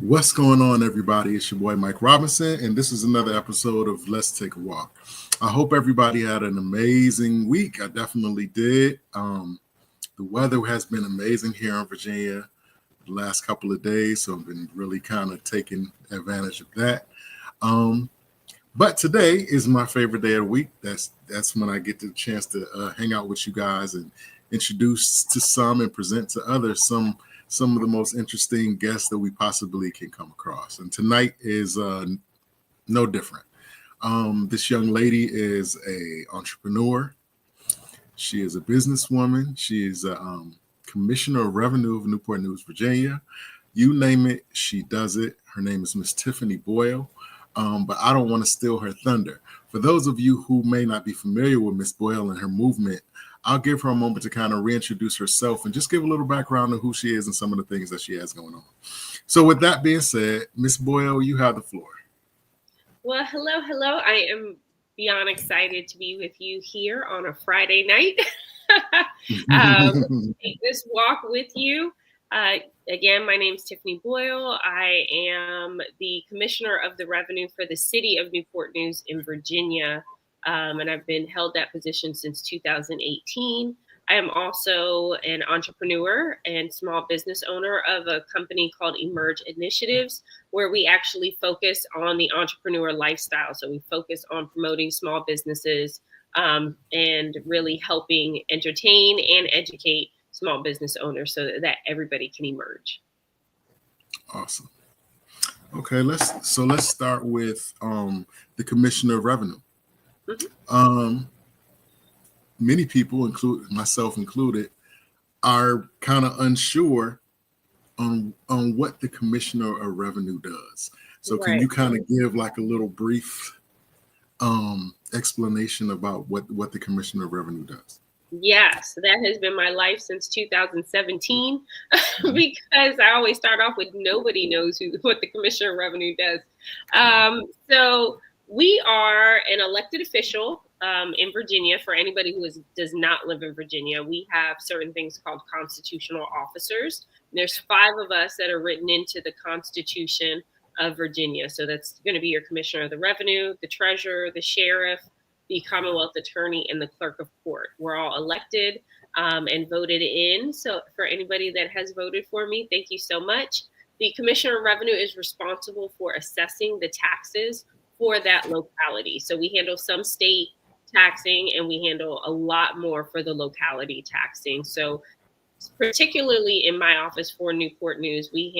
What's going on, everybody? It's your boy Mike Robinson, and this is another episode of Let's Take a Walk. I hope everybody had an amazing week. I definitely did. The weather has been amazing here in Virginia the last couple of days, so I've been really kind of taking advantage of that. Um, but today is my favorite day of the week. That's when I get the chance to hang out with you guys and introduce to some and present to others some of the most interesting guests that we possibly can come across. And tonight is no different. This young lady is a entrepreneur. She is a businesswoman. She is a commissioner of revenue of Newport News, Virginia. You name it, she does it. Her name is Miss Tiffany Boyle. But I don't want to steal her thunder. For those of you who may not be familiar with Miss Boyle and her movement, I'll give her a moment to kind of reintroduce herself and just give a little background on who she is and some of the things that she has going on. So with that being said, Miss Boyle, you have the floor. Well, hello. I am beyond excited to be with you here on a Friday night. Take this walk with you. Again, my name is Tiffany Boyle. I am the Commissioner of the Revenue for the City of Newport News in Virginia, and I've been held that position since 2018. I am also an entrepreneur and small business owner of a company called Emerge Initiatives, where we actually focus on the entrepreneur lifestyle. So we focus on promoting small businesses and really helping entertain and educate small business owners so that everybody can emerge. Awesome. Okay, let's start with the Commissioner of Revenue. Mm-hmm. Many people, include myself included, are kind of unsure on what the Commissioner of Revenue does. So can you kind of give like a little brief explanation about what the Commissioner of Revenue does? Yes, that has been my life since 2017 because I always start off with nobody knows what the Commissioner of Revenue does. So we are an elected official in Virginia. For anybody who does not live in Virginia, we have certain things called constitutional officers. There's 5 of us that are written into the Constitution of Virginia. So that's going to be your Commissioner of the Revenue, the Treasurer, the Sheriff, the Commonwealth Attorney, and the Clerk of Court. We're all elected and voted in. So for anybody that has voted for me, thank you so much. The Commissioner of Revenue is responsible for assessing the taxes for that locality. So we handle some state taxing and we handle a lot more for the locality taxing. So particularly in my office for Newport News, we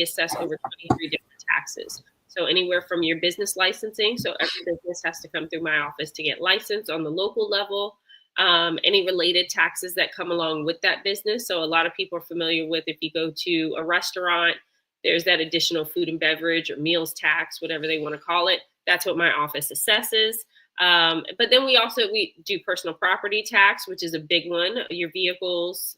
assess over 23 different taxes. So anywhere from your business licensing, so every business has to come through my office to get licensed on the local level, any related taxes that come along with that business. So a lot of people are familiar with, if you go to a restaurant, there's that additional food and beverage or meals tax, whatever they want to call it. That's what my office assesses. But then we do personal property tax, which is a big one, your vehicles.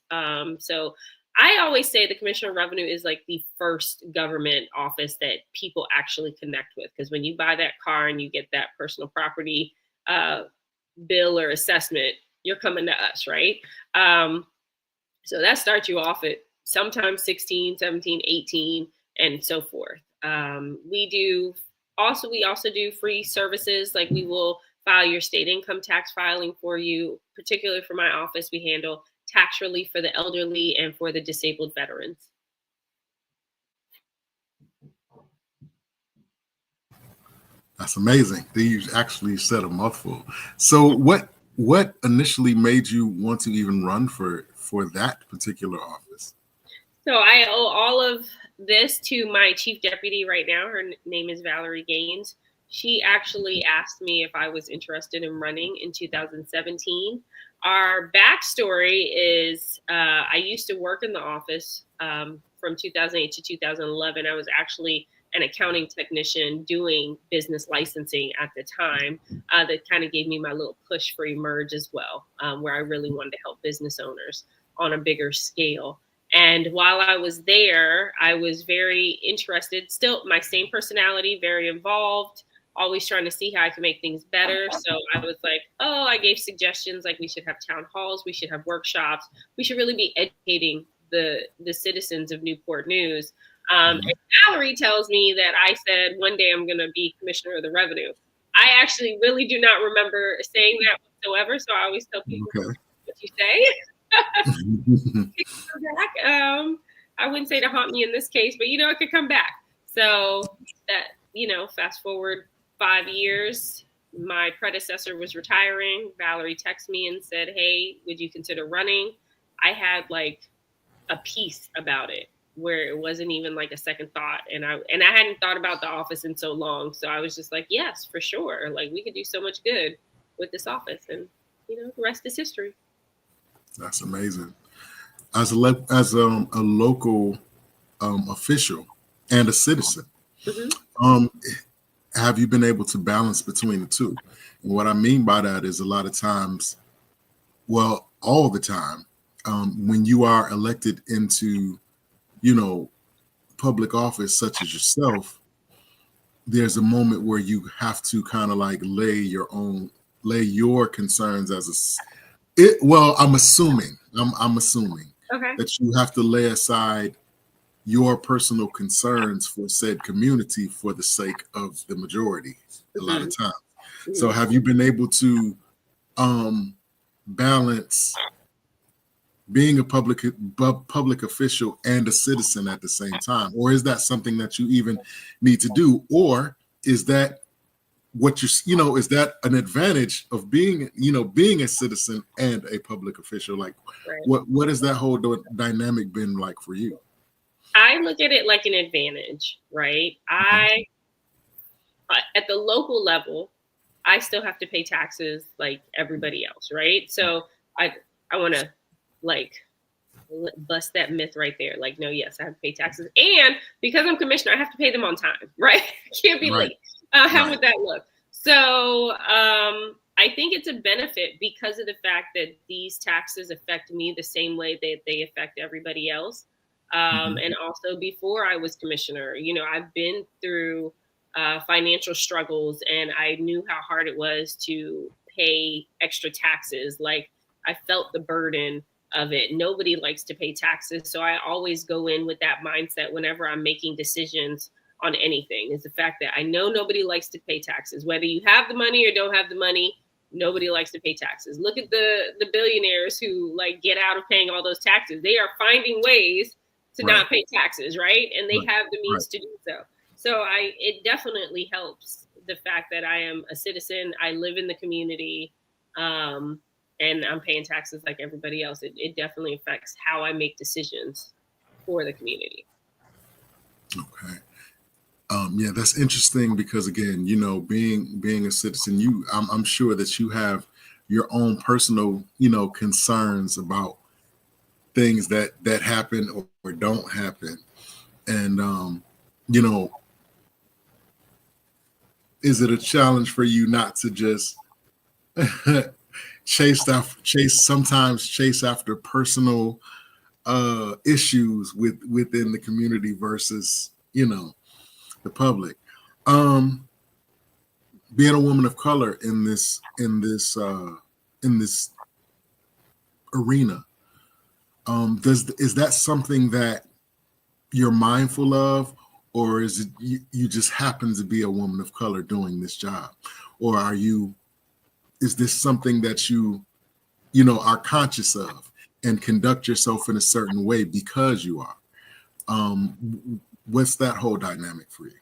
So I always say the Commissioner of Revenue is like the first government office that people actually connect with. Because when you buy that car and you get that personal property bill or assessment, you're coming to us, right? So that starts you off at sometimes 16, 17, 18, and so forth. We also do free services, like we will file your state income tax filing for you. Particularly for my office, we handle tax relief for the elderly and for the disabled veterans. That's amazing. You actually said a mouthful. So what initially made you want to even run for that particular office? So I owe all of this to my chief deputy right now. Her name is Valerie Gaines. She actually asked me if I was interested in running in 2017. Our backstory is I used to work in the office from 2008 to 2011. I was actually an accounting technician doing business licensing at the time. That kind of gave me my little push for Emerge as well, where I really wanted to help business owners on a bigger scale. And while I was there, I was very interested, still my same personality, very involved, always trying to see how I can make things better. So I was like, I gave suggestions like we should have town halls, we should have workshops, we should really be educating the citizens of Newport News And Valerie tells me that I said one day I'm going to be commissioner of the revenue. I actually really do not remember saying that whatsoever. So I always tell people what you say. I wouldn't say to haunt me in this case, but it could come back. So that, fast forward 5 years, my predecessor was retiring. Valerie texted me and said, "Hey, would you consider running?" I had like a peace about it where it wasn't even like a second thought. And I hadn't thought about the office in so long. So I was just like, yes, for sure. Like we could do so much good with this office, and the rest is history. That's amazing. As a local official and a citizen, have you been able to balance between the two? And what I mean by that is a lot of times, well, all the time, when you are elected into, public office such as yourself, there's a moment where you have to kind of like lay your concerns I'm assuming that you have to lay aside your personal concerns for said community for the sake of the majority a lot of times. So have you been able to balance being a public official and a citizen at the same time? Or is that something that you even need to do? Or is that what is that an advantage of being a citizen and a public official? Like, what has that whole dynamic been like for you? I look at it like an advantage, right? At the local level, I still have to pay taxes like everybody else, right? So I want to like bust that myth right there. Like, no, yes, I have to pay taxes. And because I'm commissioner, I have to pay them on time, right? Can't be late. How would that look? So I think it's a benefit because of the fact that these taxes affect me the same way that they affect everybody else. And also before I was commissioner, I've been through financial struggles, and I knew how hard it was to pay extra taxes. Like I felt the burden of it. Nobody likes to pay taxes. So I always go in with that mindset whenever I'm making decisions on anything, is the fact that I know nobody likes to pay taxes. Whether you have the money or don't have the money, nobody likes to pay taxes. Look at the billionaires who like get out of paying all those taxes. They are finding ways to not pay taxes, right? And they have the means to do so. So it definitely helps the fact that I am a citizen. I live in the community, and I'm paying taxes like everybody else. It definitely affects how I make decisions for the community. Okay. Yeah, that's interesting because again, being a citizen, I'm sure that you have your own personal, concerns about things that happen or don't happen. And is it a challenge for you not to just chase after personal issues within the community versus the public? Being a woman of color in this arena, is that something that you're mindful of, or is it you just happen to be a woman of color doing this job, or is this something that you are conscious of and conduct yourself in a certain way because you are? What's that whole dynamic for you?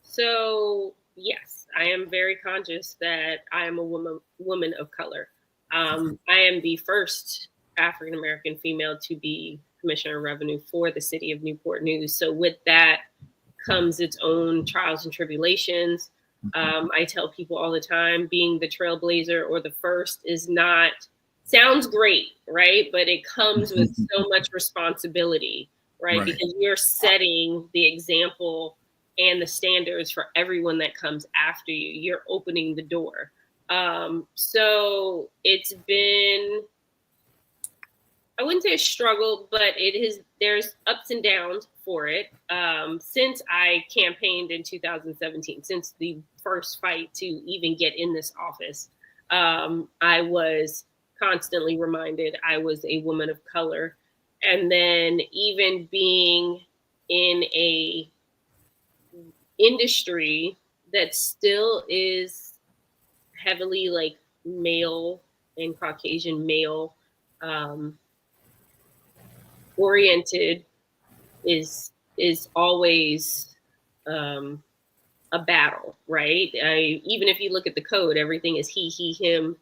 So yes, I am very conscious that I am a woman of color. I am the first African American female to be Commissioner of Revenue for the city of Newport News. So with that comes its own trials and tribulations. I tell people all the time, being the trailblazer or the first sounds great, right? But it comes with so much responsibility, right? Because you're setting the example and the standards for everyone that comes after you. You're opening the door. So it's been, I wouldn't say a struggle, but there's ups and downs for it. Since I campaigned in 2017, since the first fight to even get in this office, I was constantly reminded I was a woman of color. And then even being in a industry that still is heavily like male and Caucasian male oriented is always a battle, right? Even if you look at the code, everything is he, him,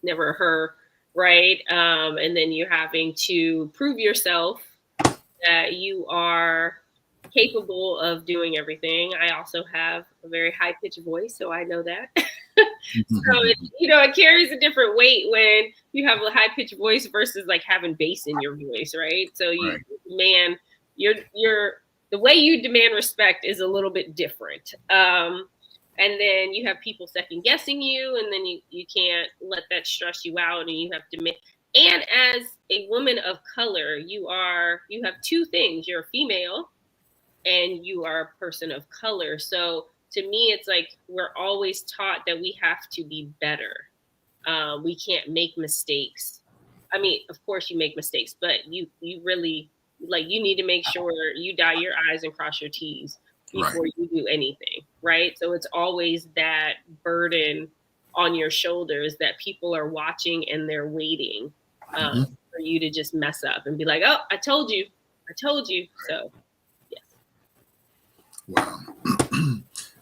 never her, right? And then you're having to prove yourself that you are capable of doing everything. I also have a very high pitched voice, so I know that. So it carries a different weight when you have a high pitched voice versus like having bass in your voice, right? So you demand the way you demand respect is a little bit different. And then you have people second guessing you, and then you can't let that stress you out, and you have to make. And as a woman of color, you have two things: you're a female, and you are a person of color. So to me, it's like we're always taught that we have to be better. We can't make mistakes. I mean, of course you make mistakes, but you really you need to make sure you dot your I's and cross your T's before you do anything, right? So it's always that burden on your shoulders that people are watching and they're waiting for you to just mess up and be like, oh, I told you. So, yes. Wow.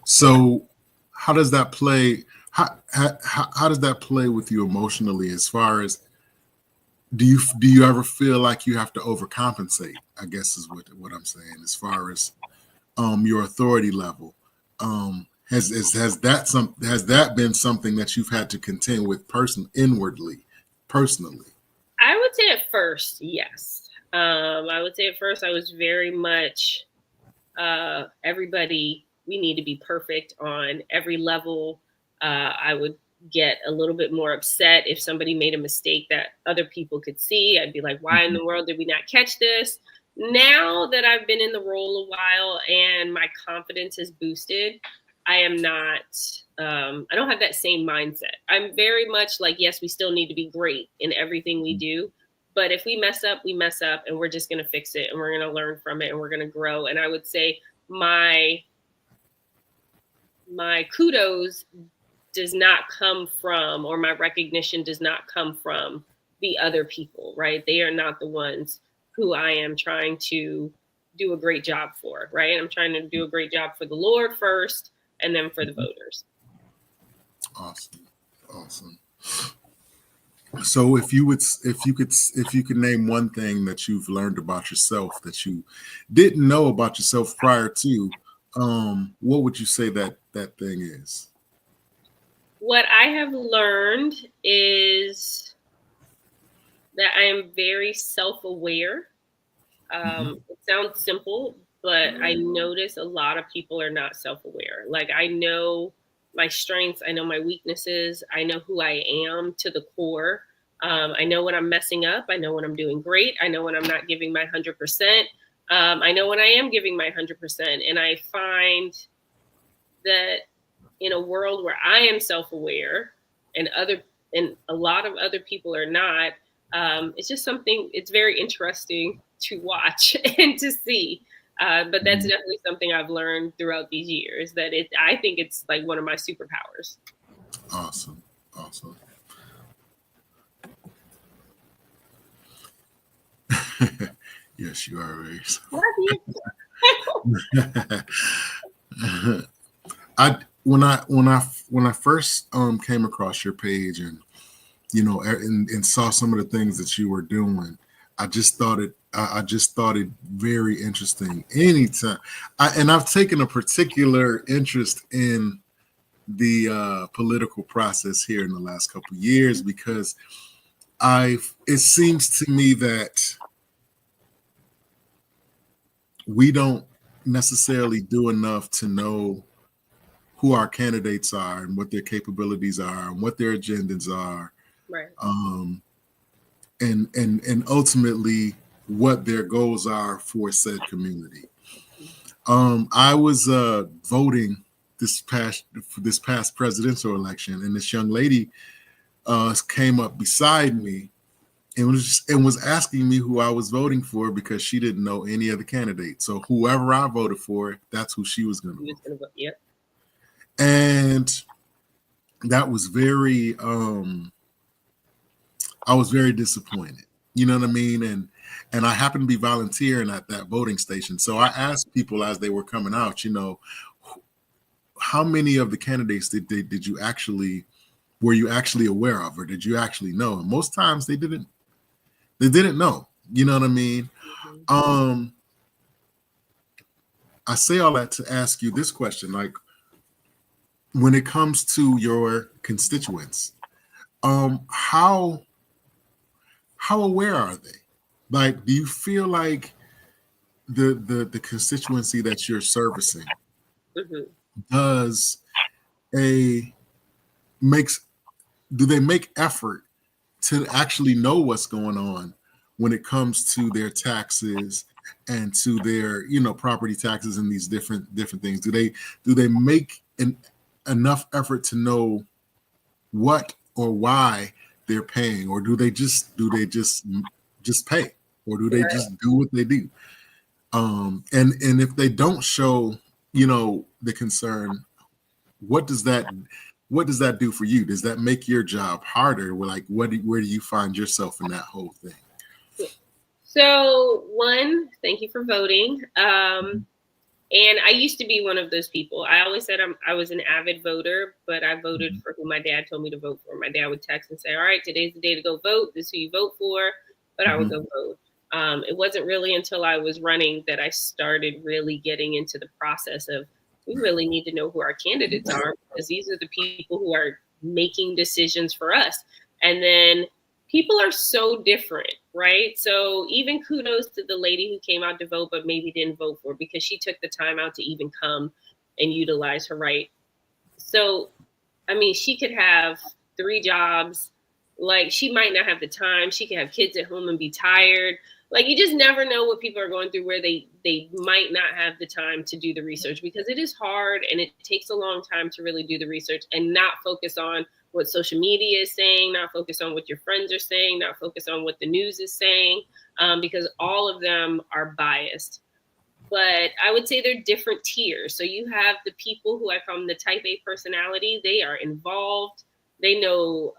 So how does that play? How does that play with you emotionally? As far as do you ever feel like you have to overcompensate? I guess is what I'm saying. As far as your authority level, has that been something that you've had to contend with personally? I would say at first, yes. I would say at first I was very much everybody. We need to be perfect on every level. I would get a little bit more upset if somebody made a mistake that other people could see. I'd be like, why in the world did we not catch this? Now that I've been in the role a while and my confidence is boosted, I am not, I don't have that same mindset. I'm very much like, yes, we still need to be great in everything we do. But if we mess up, we mess up, and we're just going to fix it, and we're going to learn from it, and we're going to grow. And I would say my kudos does not come from, or my recognition does not come from the other people, right? They are not the ones who I am trying to do a great job for, right? I'm trying to do a great job for the Lord first, and then for the voters. Awesome. So if you could name one thing that you've learned about yourself that you didn't know about yourself prior to, what would you say that thing is? What I have learned is that I am very self-aware. It sounds simple, but I notice a lot of people are not self-aware. Like, I know my strengths, I know my weaknesses, I know who I am to the core. I know when I'm messing up, I know when I'm doing great, I know when I'm not giving my 100%. I know when I am giving my 100%. And I find that in a world where I am self-aware and a lot of other people are not, it's just something, it's very interesting to watch and to see. But that's definitely something I've learned throughout these years, that I think it's like one of my superpowers. Awesome. Yes, you are, Race. When I first came across your page and and saw some of the things that you were doing, I just thought it very interesting. Anytime, I've taken a particular interest in the political process here in the last couple of years because it seems to me that we don't necessarily do enough to know who our candidates are and what their capabilities are and what their agendas are. Right. And ultimately what their goals are for said community. I was voting this past presidential election, and this young lady came up beside me and was asking me who I was voting for because she didn't know any other candidate. So whoever I voted for, that's who she was going to vote. Yep. And that was very, I was very disappointed. You know what I mean? And I happened to be volunteering at that voting station. So I asked people as they were coming out, you know, how many of the candidates did you actually, were you actually aware of, or did you actually know? And most times they didn't know. You know what I mean? I say all that to ask you this question, like, when it comes to your constituents, how aware are they? Like, do you feel like the constituency that you're servicing does do they make effort to actually know what's going on when it comes to their taxes and to their, you know, property taxes and these different things? Do they make enough effort to know what or why they're paying, or do they just pay, or do they just do what they do? And if they don't show, you know, the concern, what does that do for you? Does that make your job harder? Like, where do you find yourself in that whole thing? So, one, thank you for voting. And I used to be one of those people. I always said I was an avid voter, but I voted for who my dad told me to vote for. My dad would text and say, all right, today's the day to go vote. This is who you vote for. But I would go vote. It wasn't really until I was running that I started really getting into the process of, we really need to know who our candidates are, because these are the people who are making decisions for us. And then people are so different, right? So even kudos to the lady who came out to vote, but maybe didn't vote for, because she took the time out to even come and utilize her right. So, I mean, she could have 3 jobs. Like, she might not have the time. She could have kids at home and be tired. Like, you just never know what people are going through, where they might not have the time to do the research, because it is hard and it takes a long time to really do the research and not focus on what social media is saying, not focus on what your friends are saying, not focus on what the news is saying, because all of them are biased. But I would say they're different tiers. So you have the people who I call the type A personality. They are involved. They know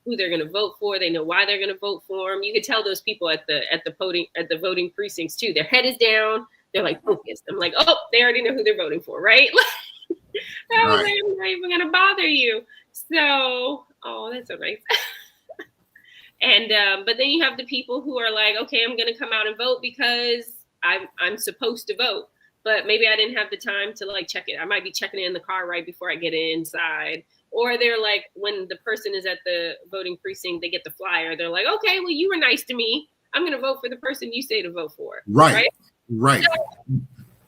who they're going to vote for. They know why they're going to vote for them. You could tell those people at the voting precincts too. Their head is down. They're like focused. I'm like, oh, they already know who they're voting for, right? I was like, I'm not even going to bother you. So, oh, that's so nice. And but then you have the people who are like, okay, I'm going to come out and vote because I'm supposed to vote, but maybe I didn't have the time to like check it. I might be checking it in the car right before I get inside. Or they're like, when the person is at the voting precinct, they get the flyer. They're like, okay, well, you were nice to me. I'm going to vote for the person you say to vote for. Right. So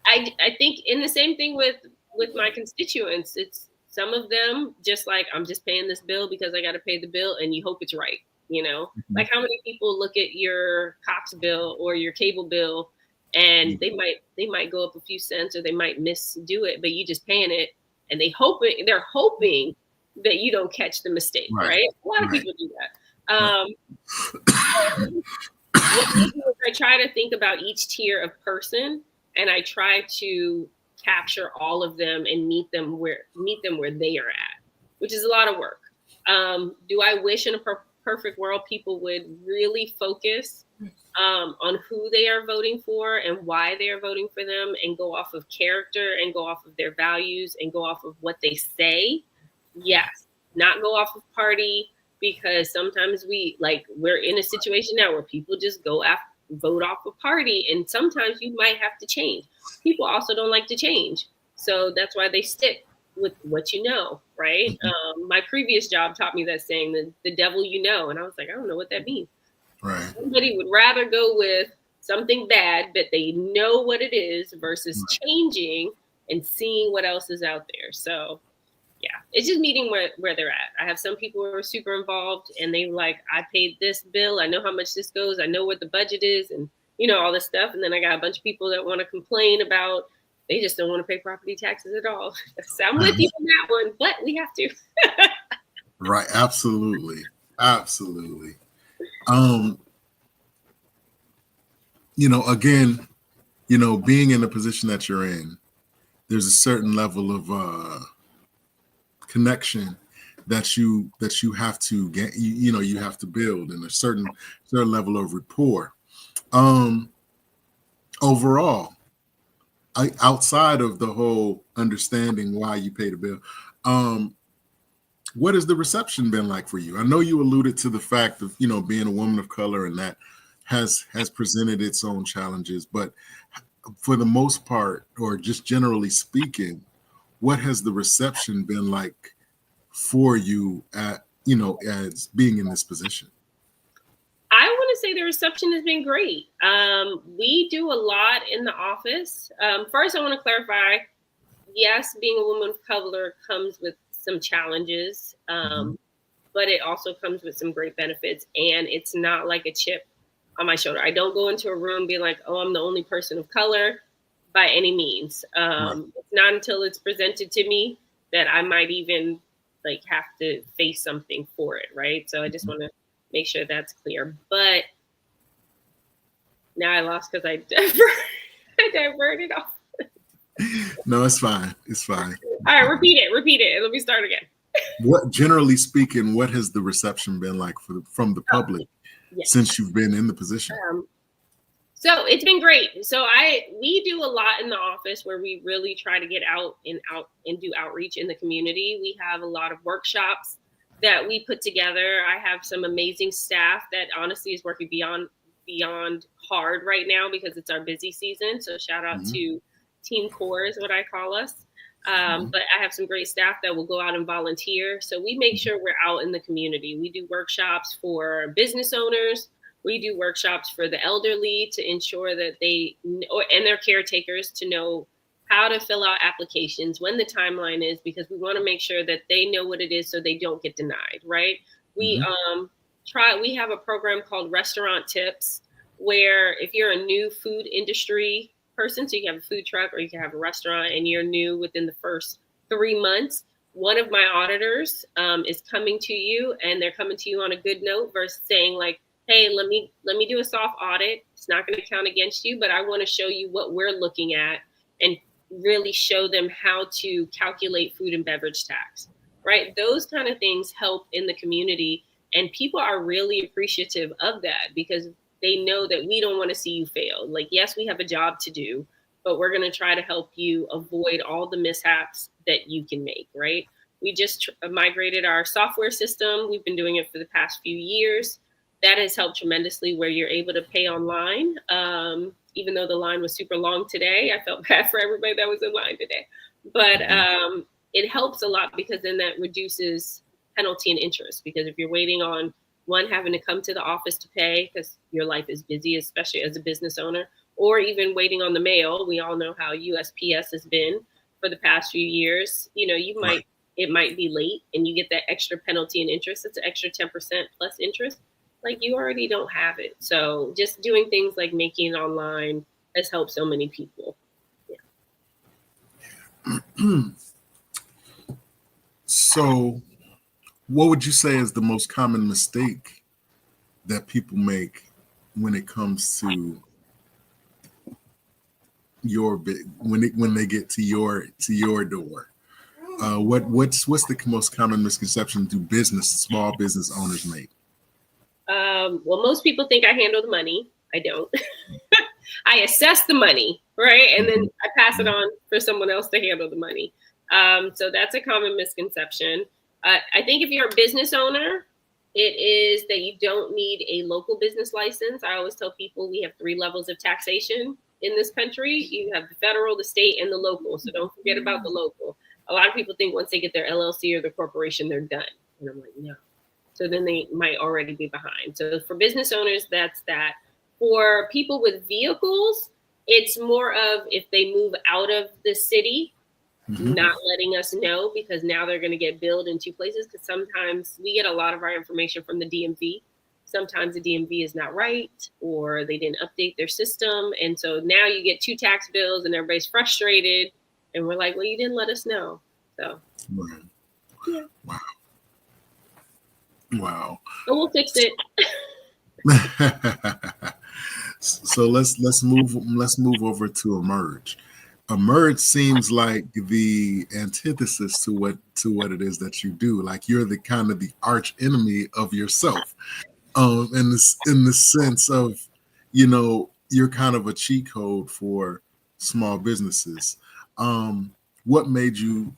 I think in the same thing with my constituents, it's some of them just like, I'm just paying this bill because I got to pay the bill, and you hope it's right. You know, like how many people look at your Cox bill or your cable bill, and they might go up a few cents, or they might misdo it, but you just paying it, and they're hoping that you don't catch the mistake, right? A lot of people do that. I try to think about each tier of person, and I try to capture all of them and meet them where they are at, which is a lot of work. Do I wish in a perfect world people would really focus on who they are voting for and why they are voting for them, and go off of character and go off of their values and go off of what they say? Yes, not go off of party, because sometimes we're in a situation now where people just vote off of party, and sometimes you might have to change. People also don't like to change, so that's why they stick with what you know, right? My previous job taught me that saying, the devil you know, and I was like, I don't know what that means. Right. Somebody would rather go with something bad, but they know what it is, versus changing and seeing what else is out there. So yeah, it's just meeting where they're at. I have some people who are super involved, and they like, I paid this bill, I know how much this goes, I know what the budget is, and you know, all this stuff. And then I got a bunch of people that want to complain about, they just don't want to pay property taxes at all. So I'm with you on that one, but we have to. Right. Absolutely. Um, again, being in the position that you're in, there's a certain level of connection that you have to get. You have to build, and a certain level of rapport. Um, Overall, outside of the whole understanding why you pay the bill, um, what has the reception been like for you? I know you alluded to the fact of being a woman of color, and that has presented its own challenges, but for the most part, or just generally speaking, what has the reception been like for you as being in this position? I want to say the reception has been great. We do a lot in the office. First, I want to clarify, yes, being a woman of color comes with some challenges, Mm-hmm. but it also comes with some great benefits. And it's not like a chip on my shoulder. I don't go into a room being like, oh, I'm the only person of color by any means. Right. It's not until it's presented to me that I might even like have to face something for it. Right. So I just want to make sure that's clear. But now I lost because I diverted off. No, it's fine. It's fine. All right, repeat it. Let me start again. What, generally speaking, what has the reception been like from the public Yes. since you've been in the position? So it's been great. So we do a lot in the office where we really try to get out and do outreach in the community. We have a lot of workshops that we put together. I have some amazing staff that honestly is working beyond hard right now because it's our busy season. So shout out to Team Core is what I call us. But I have some great staff that will go out and volunteer. So we make sure we're out in the community. We do workshops for business owners. We do workshops for the elderly to ensure that and their caretakers to know how to fill out applications, when the timeline is, because we want to make sure that they know what it is so they don't get denied, right? We have a program called Restaurant Tips, where if you're a new food industry person, so you have a food truck or you can have a restaurant and you're new within the first 3 months, one of my auditors is coming to you, and they're coming to you on a good note versus saying like, hey, let me do a soft audit. It's not going to count against you, but I want to show you what we're looking at and really show them how to calculate food and beverage tax, right? Those kind of things help in the community, and people are really appreciative of that because they know that we don't want to see you fail. Like, yes, we have a job to do, but we're going to try to help you avoid all the mishaps that you can make, right? We just migrated our software system. We've been doing it for the past few years. That has helped tremendously where you're able to pay online. Even though the line was super long today, I felt bad for everybody that was in line today. But it helps a lot because then that reduces penalty and interest. Because if you're waiting on one having to come to the office to pay because your life is busy, especially as a business owner, or even waiting on the mail, we all know how USPS has been for the past few years. It might be late and you get that extra penalty and interest. It's an extra 10% plus interest. Like, you already don't have it. So just doing things like making it online has helped so many people. Yeah. So what would you say is the most common mistake that people make when it comes to when they get to your door? What's the most common misconception small business owners make? Well, most people think I handle the money. I don't. I assess the money, right? And then I pass it on for someone else to handle the money. So that's a common misconception. I think if you're a business owner, it is that you don't need a local business license. I always tell people we have 3 levels of taxation in this country. You have the federal, the state, and the local. So don't forget about the local. A lot of people think once they get their LLC or their corporation, they're done. And I'm like, no. So then they might already be behind. So for business owners, that's that. For people with vehicles, it's more of if they move out of the city, not letting us know, because now they're going to get billed in 2 places. Because sometimes we get a lot of our information from the DMV. Sometimes the DMV is not right, or they didn't update their system. And so now you get 2 tax bills and everybody's frustrated. And we're like, well, you didn't let us know. So, yeah. Wow. But we'll fix it. So let's move over to Emerge. Emerge seems like the antithesis to what it is that you do. Like you're the kind of the arch enemy of yourself. In the sense of, you're kind of a cheat code for small businesses. What made you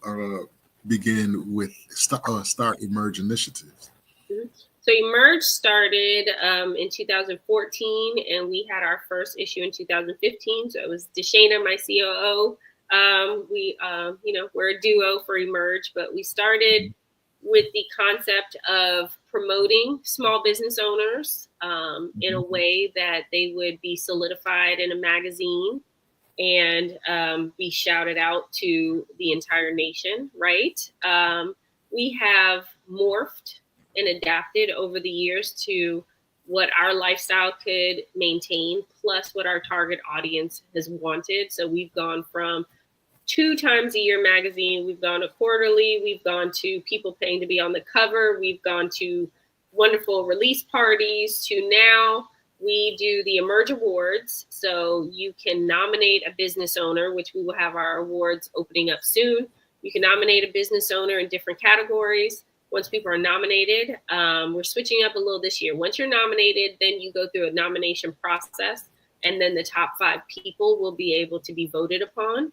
begin with start Emerge initiatives? So Emerge started in 2014, and we had our first issue in 2015. So it was Deshana, my COO. We're a duo for Emerge, but we started with the concept of promoting small business owners in a way that they would be solidified in a magazine and be shouted out to the entire nation, right? We have morphed and adapted over the years to what our lifestyle could maintain, plus what our target audience has wanted. So we've gone from 2 times a year magazine, we've gone to quarterly, we've gone to people paying to be on the cover, we've gone to wonderful release parties, to now we do the Emerge Awards. So you can nominate a business owner, which we will have our awards opening up soon. You can nominate a business owner in different categories. Once people are nominated, we're switching up a little this year. Once you're nominated, then you go through a nomination process, and then the top 5 people will be able to be voted upon.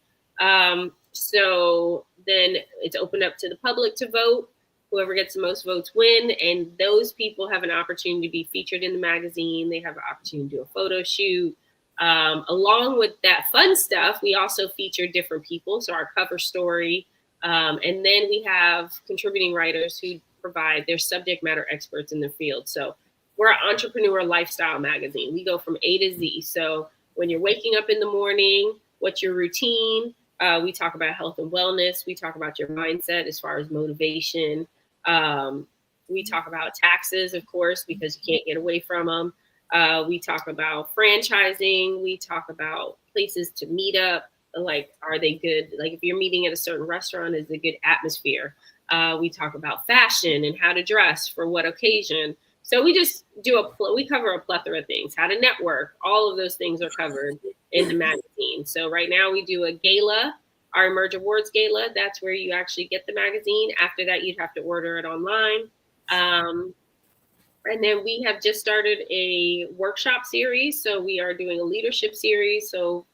So then it's open up to the public to vote. Whoever gets the most votes win. And those people have an opportunity to be featured in the magazine. They have an opportunity to do a photo shoot. Along with that fun stuff, we also feature different people. So our cover story. And then we have contributing writers who provide their subject matter experts in their field. So we're an entrepreneur lifestyle magazine. We go from A to Z. So when you're waking up in the morning, what's your routine? We talk about health and wellness. We talk about your mindset as far as motivation. We talk about taxes, of course, because you can't get away from them. We talk about franchising. We talk about places to meet up. Like, are they good? Like, if you're meeting at a certain restaurant, is it a good atmosphere? We talk about fashion and how to dress for what occasion. So we just we cover a plethora of things, how to network. All of those things are covered in the magazine. So right now we do a gala, our Emerge Awards gala. That's where you actually get the magazine. After that, you'd have to order it online. And then we have just started a workshop series. So we are doing a leadership series. So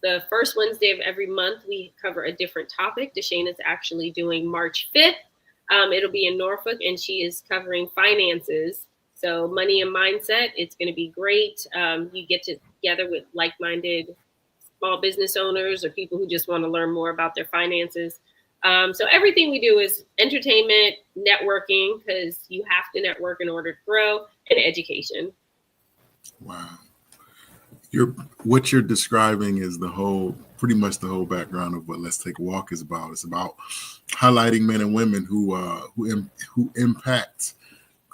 the first Wednesday of every month, we cover a different topic. Deshana is actually doing March 5th. It'll be in Norfolk, and she is covering finances. So money and mindset, it's going to be great. You get together with like-minded small business owners or people who just want to learn more about their finances. So everything we do is entertainment, networking, because you have to network in order to grow, and education. Wow. What you're describing is pretty much the whole background of what Let's Take a Walk is about. It's about highlighting men and women who impact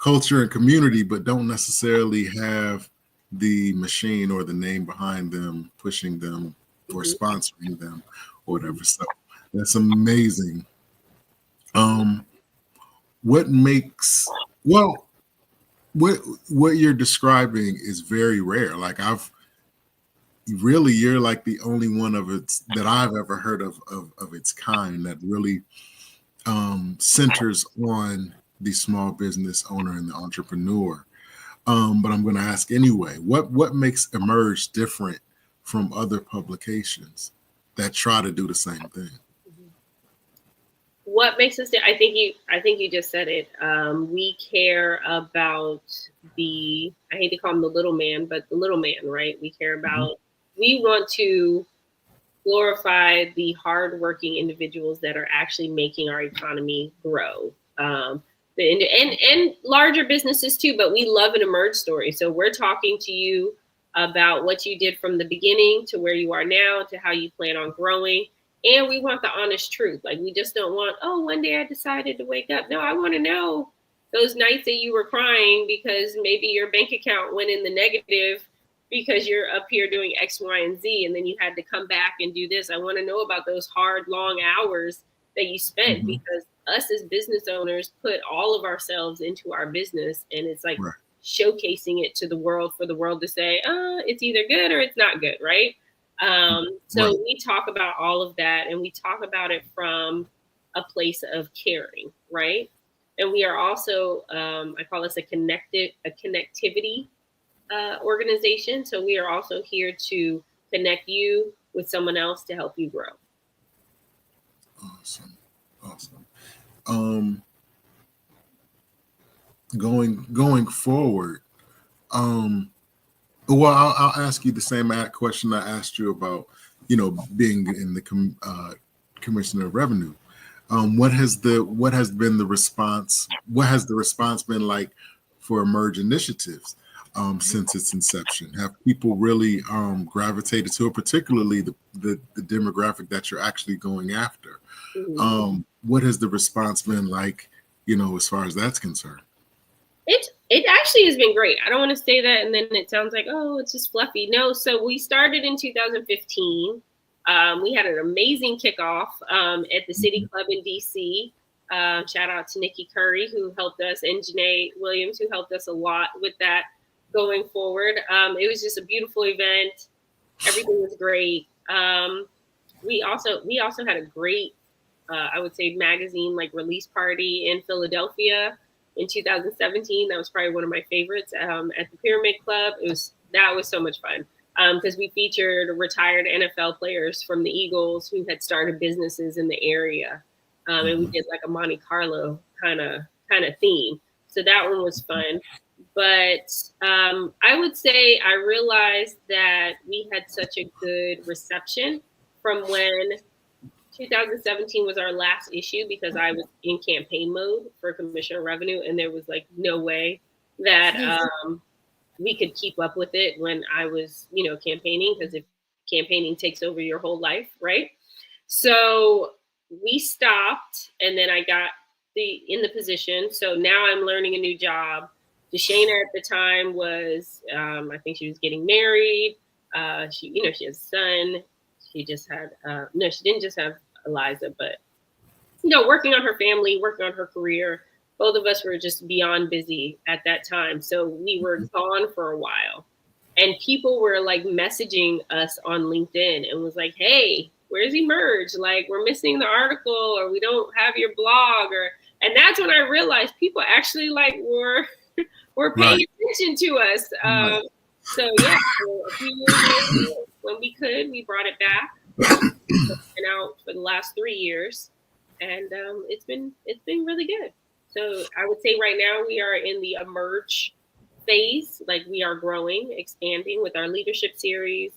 culture and community, but don't necessarily have the machine or the name behind them, pushing them or sponsoring them or whatever. So that's amazing. What you're describing is very rare. Like you're like the only one of it that I've ever heard of its kind that really centers on the small business owner and the entrepreneur. But I'm going to ask anyway, what makes Emerge different from other publications that try to do the same thing? What makes us? I think you just said it. We care about I hate to call him the little man, but the little man, right? We care about. We want to glorify the hardworking individuals that are actually making our economy grow. And larger businesses too, but we love an Emerge story. So we're talking to you about what you did from the beginning to where you are now to how you plan on growing. And we want the honest truth. Like, we just don't want, one day I decided to wake up. No, I want to know those nights that you were crying because maybe your bank account went in the negative because you're up here doing X, Y, and Z, and then you had to come back and do this. I want to know about those hard, long hours that you spent because us as business owners put all of ourselves into our business. And it's like showcasing it to the world for the world to say, it's either good or it's not good, right? So Right. we talk about all of that, and we talk about it from a place of caring, right? And we are also, I call us a connectivity organization. So we are also here to connect you with someone else to help you grow. Awesome. Awesome. Um, going forward, um, well, I'll ask you the same question I asked you about, being in the Commissioner of Revenue. What has been the response? What has the response been like for Emerge initiatives since its inception? Have people really gravitated to it, particularly the demographic that you're actually going after? Mm-hmm. What has the response been like, as far as that's concerned? It actually has been great. I don't want to say that and then it sounds like, oh, it's just fluffy. No, so we started in 2015. We had an amazing kickoff at the City Club in DC. Shout out to Nikki Curry, who helped us, and Janae Williams, who helped us a lot with that going forward. It was just a beautiful event. Everything was great. We also had a great, I would say, magazine like release party in Philadelphia in 2017. That was probably one of my favorites at the Pyramid Club. That was so much fun because we featured retired NFL players from the Eagles who had started businesses in the area, and we did like a Monte Carlo kind of theme. So that one was fun. But I would say I realized that we had such a good reception from when 2017 was our last issue because I was in campaign mode for Commissioner of Revenue, and there was like no way that we could keep up with it when I was, campaigning, because if campaigning takes over your whole life, right? So we stopped, and then I got in the position. So now I'm learning a new job. Deshana at the time was, I think she was getting married. She has a son. She just had, no, she didn't just have Eliza, but, working on her family, working on her career. Both of us were just beyond busy at that time. So we were gone for a while. And people were like messaging us on LinkedIn and was like, hey, where's Emerge? Like, we're missing the article, or we don't have your blog. And that's when I realized people actually like were paying attention to us. So yeah, so a few years later, when we could, we brought it back. Been out for the last 3 years, and it's been really good. So I would say right now we are in the emerge phase. Like, we are growing, expanding with our leadership series.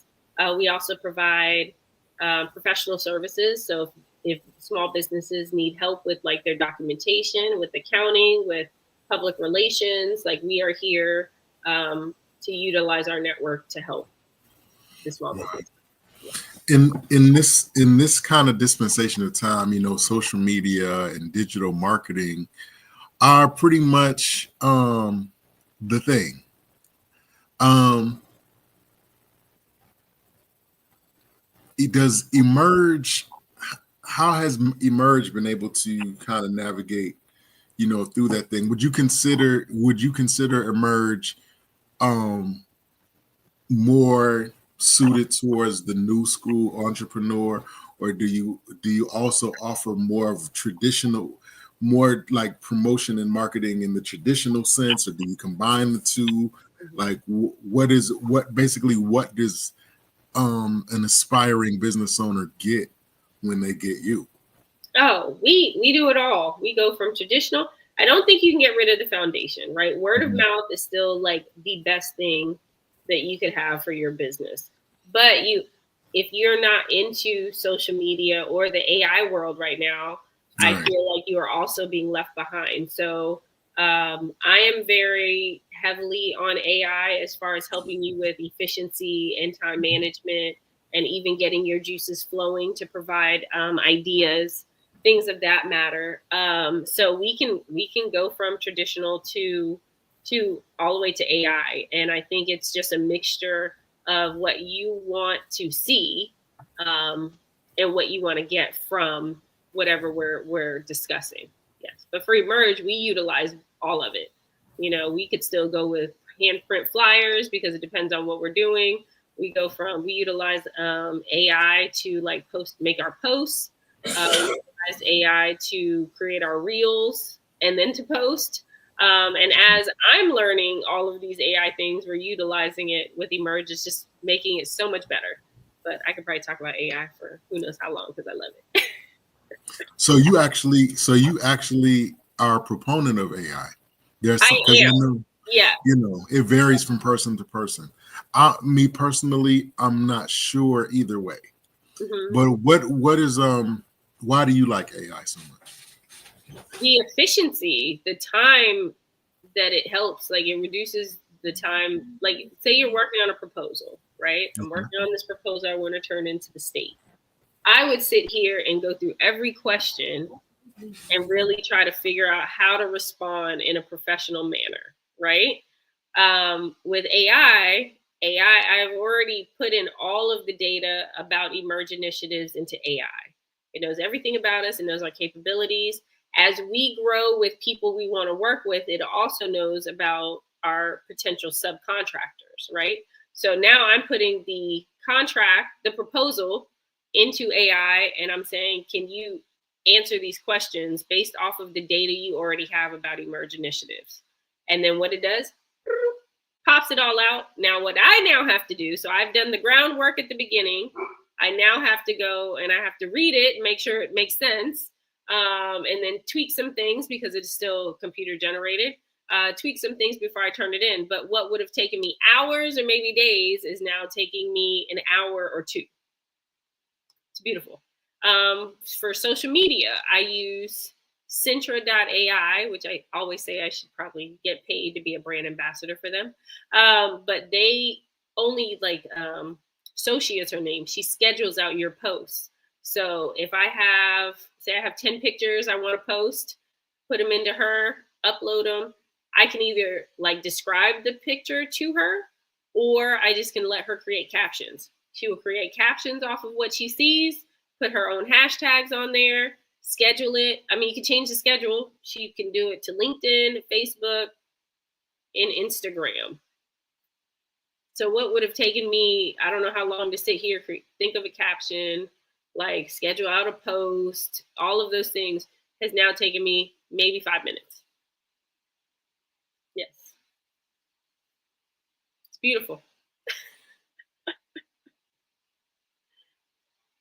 We also provide professional services. So if small businesses need help with like their documentation, with accounting, with public relations, like, we are here to utilize our network to help the small business. In this kind of dispensation of time, social media and digital marketing are pretty much the thing. It does Emerge. How has Emerge been able to kind of navigate, through that thing? Would you consider Emerge more suited towards the new school entrepreneur, or do you also offer more of traditional, more like promotion and marketing in the traditional sense, or do you combine the two? Like, what does an aspiring business owner get when they get you? Oh, we do it all. We go from traditional. I don't think you can get rid of the foundation, right? Word of mouth is still like the best thing that you could have for your business. But if you're not into social media or the AI world right now, I feel like you are also being left behind. So I am very heavily on AI as far as helping you with efficiency and time management, and even getting your juices flowing to provide ideas, things of that matter. So we can go from traditional to all the way to AI, and I think it's just a mixture of what you want to see and what you want to get from whatever we're discussing. Yes, but for Emerge, we utilize all of it. We could still go with handprint flyers because it depends on what we're doing. We utilize AI to make our posts. We utilize AI to create our reels and then to post. And as I'm learning all of these AI things, we're utilizing it with Emerge. It's just making it so much better. But I could probably talk about AI for who knows how long because I love it. So you actually are a proponent of AI. I am. Yeah. It varies from person to person. Me personally, I'm not sure either way. Mm-hmm. But what is why do you like AI so much? The efficiency, the time that it helps, like it reduces the time. Like say you're working on a proposal, right? I'm working on this proposal I want to turn into the state. I would sit here and go through every question and really try to figure out how to respond in a professional manner, right? With AI, I've already put in all of the data about Emerge initiatives into AI. It knows everything about us. It knows our capabilities. As we grow with people we want to work with, it also knows about our potential subcontractors, right? So now I'm putting the proposal into AI, and I'm saying, can you answer these questions based off of the data you already have about Emerge initiatives? And then what it does, pops it all out. Now, what I now have to do, so I've done the groundwork at the beginning. I now have to go and I have to read it and make sure it makes sense. And then tweak some things because it's still computer generated. Tweak some things before I turn it in. But what would have taken me hours or maybe days is now taking me an hour or two. It's beautiful. For social media, I use Centra.ai, which I always say I should probably get paid to be a brand ambassador for them. But they only Sochi is her name. She schedules out your posts. So if I have 10 pictures I want to post, put them into her, upload them. I can either describe the picture to her, or I just can let her create captions. She will create captions off of what she sees, put her own hashtags on there, schedule it. I mean, you can change the schedule. She can do it to LinkedIn, Facebook, and Instagram. So what would have taken me, I don't know how long to sit here, think of a caption, schedule out a post, all of those things has now taken me maybe 5 minutes. Yes. It's beautiful.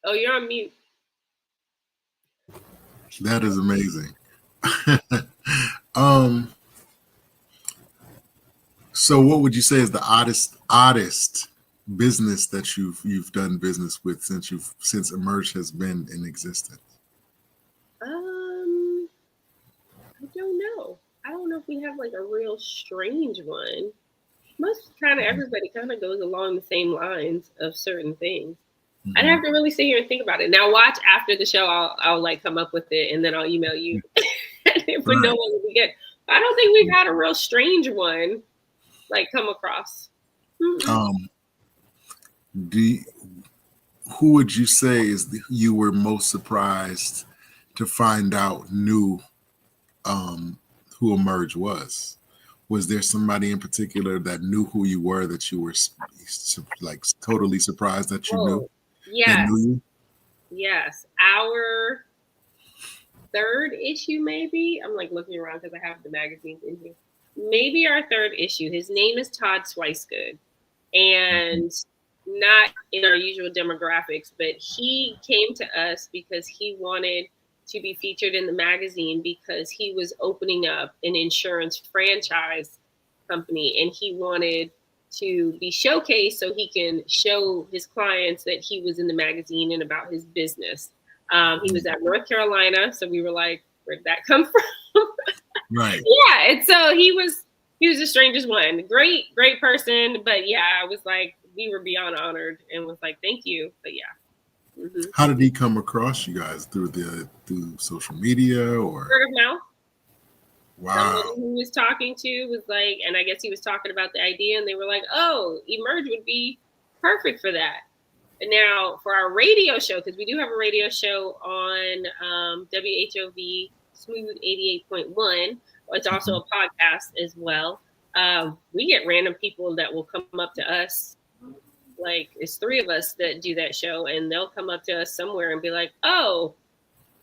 Oh, you're on mute. That is amazing. So what would you say is the oddest business that you've done business with since Emerge has been in existence? I don't know. I don't know if we have a real strange one. Most everybody kind of goes along the same lines of certain things. Mm-hmm. I'd have to really sit here and think about it. Now watch after the show, I'll come up with it and then I'll email you. If we know what we get. I don't think we've had a real strange one come across. Mm-hmm. Who would you say you were most surprised to find out knew who Emerge was? Was there somebody in particular that knew who you were that you were totally surprised that you knew? Yes. Knew you? Yes. Our third issue, maybe. I'm looking around because I have the magazines in here. Maybe our third issue. His name is Todd Swicegood, and not in our usual demographics, but he came to us because he wanted to be featured in the magazine because he was opening up an insurance franchise company and he wanted to be showcased so he can show his clients that he was in the magazine and about his business. He was at North Carolina, so we were like, where'd that come from? Right. Yeah, and so he was the strangest one. Great person, but yeah, I was we were beyond honored and was thank you. But yeah. Mm-hmm. How did he come across you guys? Through social media or word of mouth? Wow. Somebody who was talking to was and I guess he was talking about the idea, and they were like, "Oh, Emerge would be perfect for that." And now for our radio show, because we do have a radio show on WHOV Smooth 88.1. It's also a podcast as well. We get random people that will come up to us. Like, it's 3 of us that do that show, and they'll come up to us somewhere and be like, "Oh,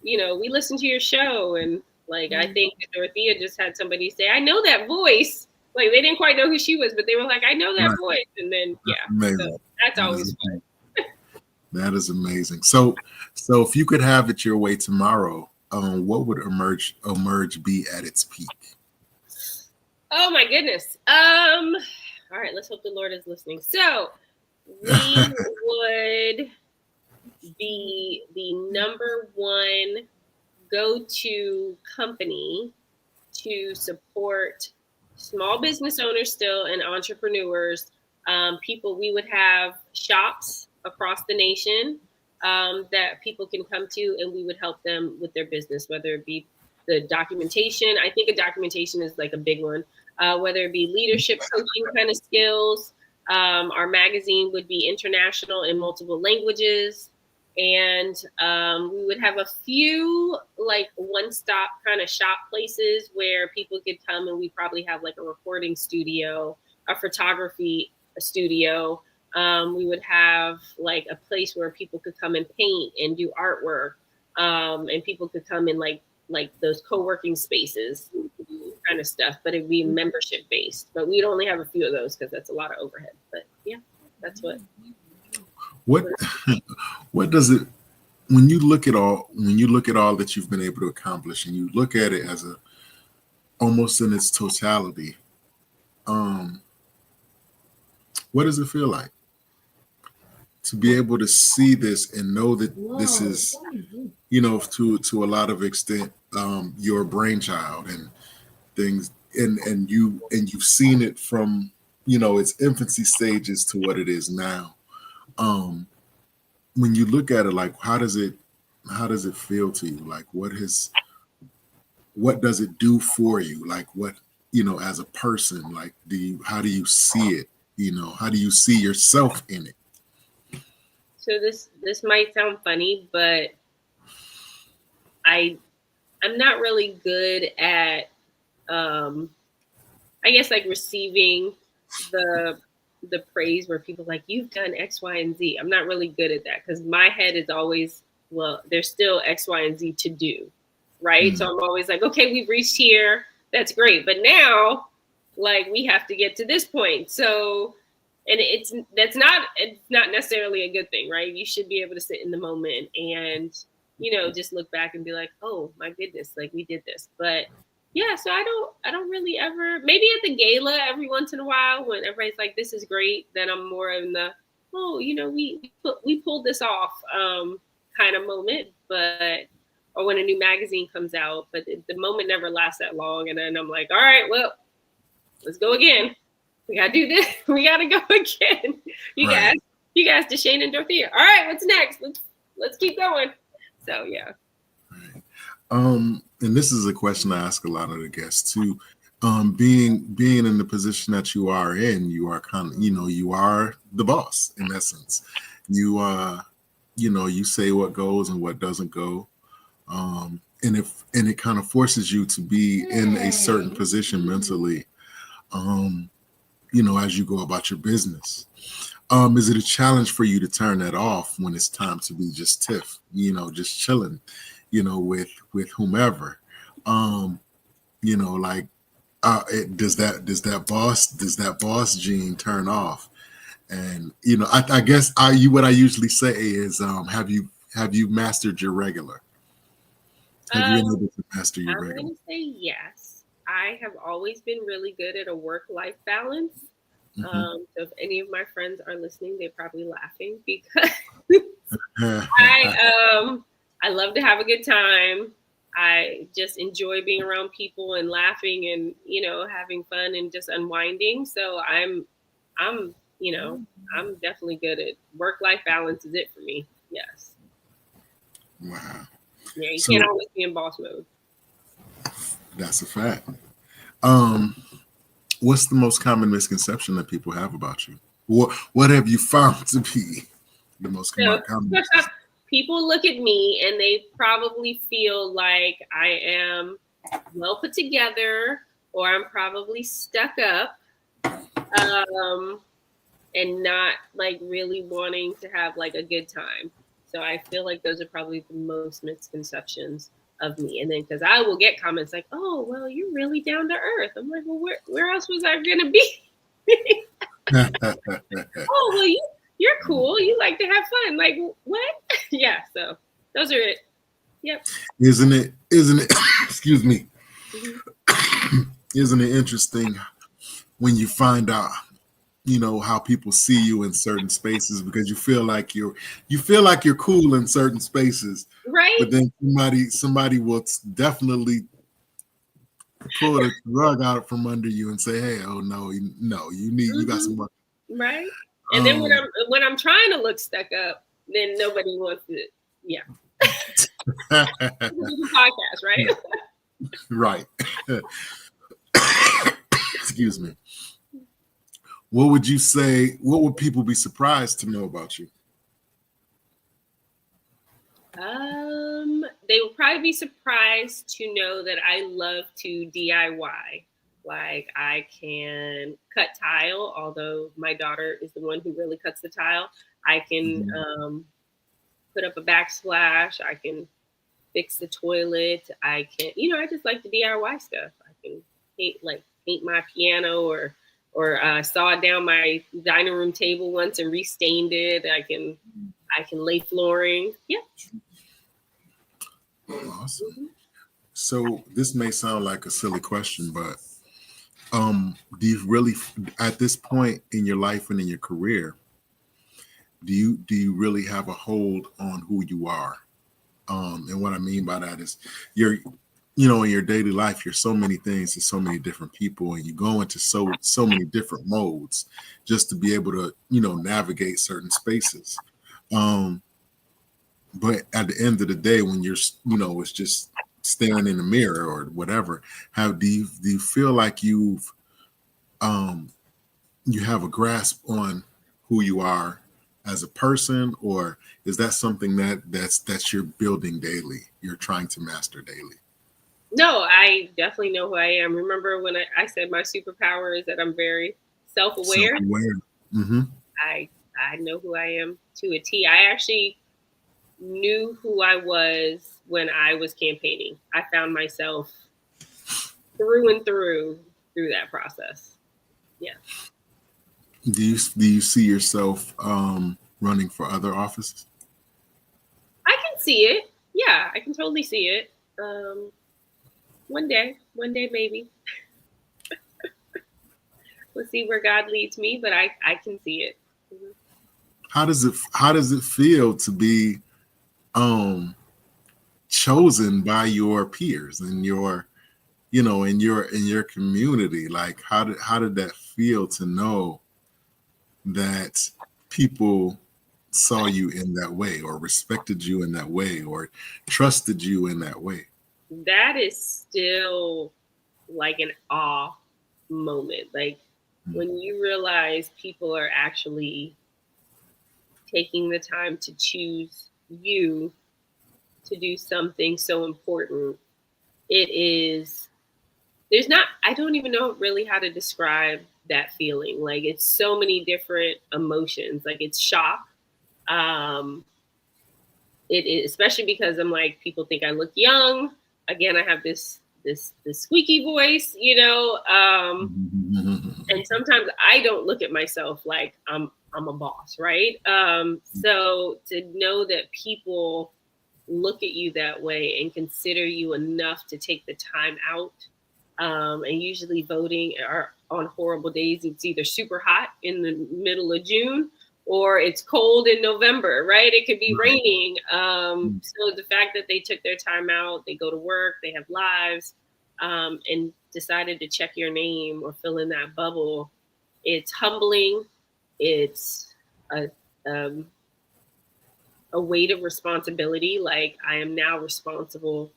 we listened to your show." And like, I think Dorothea just had somebody say, "I know that voice." Like, they didn't quite know who she was, but they were like, "I know that Right. voice." And then, Amazing. so that's always fun. That is amazing. So if you could have it your way tomorrow, what would emerge be at its peak? Oh my goodness. All right, let's hope the Lord is listening. So we would be the number 1 go-to company to support small business owners still and entrepreneurs. People, we would have shops across the nation that people can come to, and we would help them with their business, whether it be the documentation. I think a documentation is like a big one. Whether it be leadership coaching kind of skills. Our magazine would be international in multiple languages. And we would have a few like one-stop kind of shop places where people could come, and we probably have like a recording studio, a photography studio. We would have like a place where people could come and paint and do artwork, and people could come in like those co-working spaces kind of stuff, but it'd be membership based. But we'd only have a few of those because that's a lot of overhead. But yeah, that's what does it, when you look at all that you've been able to accomplish, and you look at it as almost in its totality, what does it feel like to be able to see this and know that this is, to a lot of extent, your brainchild and things, and you've seen it from, its infancy stages to what it is now. When you look at it, like, how does it feel to you? Like, what does it do for you? Like, what, as a person, like, how do you see it? How do you see yourself in it? So this might sound funny, but I'm not really good at, I guess, like receiving the praise where people like, you've done X, Y, and Z. I'm not really good at that because my head is always, well, there's still X, Y, and Z to do, right? Mm-hmm. So I'm always like, okay, we've reached here. That's great. But now, like, we have to get to this point. So, and it's not necessarily a good thing, right? You should be able to sit in the moment and, just look back and be like, oh my goodness, like we did this. But yeah, so I don't really ever, maybe at the gala every once in a while when everybody's like, this is great, then I'm more in the, we pulled this off kind of moment, or when a new magazine comes out, but the moment never lasts that long. And then I'm like, all right, well, let's go again. We got to do this. We got to go again. You guys, Deshane and Dorothea. All right, what's next? Let's keep going. So, yeah. Right. And this is a question I ask a lot of the guests too. Being in the position that you are in, you are kind of, you are the boss in essence. You you say what goes and what doesn't go. And it kind of forces you to be in a certain position mentally, as you go about your business. Is it a challenge for you to turn that off when it's time to be just Tiff, just chilling, with whomever? Does that boss gene turn off? And I guess what I usually say is, have you mastered your regular? Have you been able to master your regular? I'm going to say yes. I have always been really good at a work-life balance. Mm-hmm. So if any of my friends are listening, they're probably laughing because I love to have a good time. I just enjoy being around people and laughing and, having fun and just unwinding. So I'm definitely good at work-life balance is it for me. Yes. Wow. Yeah. You can't always be in boss mode. That's a fact. What's the most common misconception that people have about you? What have you found to be the most common misconception? People look at me and they probably feel like I am well put together, or I'm probably stuck up, and not like really wanting to have like a good time. So I feel like those are probably the most misconceptions of me. And then because I will get comments like, "Oh, well, you're really down to earth." I'm like, "Well, where else was I gonna be?" "Oh, well, you're cool. You like to have fun." Like, what? Yeah. So those are it. Yep. Isn't it? Isn't it? Excuse me. Mm-hmm. Isn't it interesting when you find out, how people see you in certain spaces, because you feel like you're cool in certain spaces, Right. but then somebody will definitely pull the rug out from under you and say, "Hey, oh no, you got some Mm-hmm. work." Right. And then Um, when I'm trying to look stuck up, then nobody wants to. Yeah. Podcast, right? right. Excuse me. What would you say? What would people be surprised to know about you? They will probably be surprised to know that I love to DIY. Like I can cut tile, although my daughter is the one who really cuts the tile. I can Mhm. put up a backsplash. I can fix the toilet. I can, I just like the DIY stuff. I can paint my piano, or saw down my dining room table once and restained it. I can lay flooring. Yeah. Awesome. Mm-hmm. So this may sound like a silly question, but do you really, at this point in your life and in your career, do you really have a hold on who you are? And what I mean by that is you're, in your daily life, you're so many things to so many different people, and you go into so many different modes just to be able to, navigate certain spaces. Um, but at the end of the day, when you're, it's just staring in the mirror or whatever, how do you feel like um you have a grasp on who you are as a person, or is that something that's you're building daily, you're trying to master daily? No, I definitely know who I am. Remember when I said my superpower is that I'm very self-aware? Self-aware. Mm-hmm. I know who I am to a T. I actually knew who I was when I was campaigning. I found myself through and through that process. Yeah. Do you see yourself running for other offices? I can see it. Yeah, I can totally see it. One day maybe. We'll see where God leads me, but I can see it. Mm-hmm. How does it feel to be um chosen by your peers and your, in your community? Like, how did that feel to know that people saw you in that way, or respected you in that way, or trusted you in that way? That is still like an awe moment. Like when you realize people are actually taking the time to choose you to do something so important. It is, there's not, I don't even know really how to describe that feeling. Like it's so many different emotions. Like it's shock. Um, it is, especially because I'm like, people think I look young. Again, I have this squeaky voice, and sometimes I don't look at myself like I'm a boss, right? So to know that people look at you that way and consider you enough to take the time out, and usually voting are on horrible days. It's either super hot in the middle of June or it's cold in November, right? It could be Right. raining. So the fact that they took their time out, they go to work, they have lives, and decided to check your name or fill in that bubble, it's humbling. It's a, um, a weight of responsibility. Like I am now responsible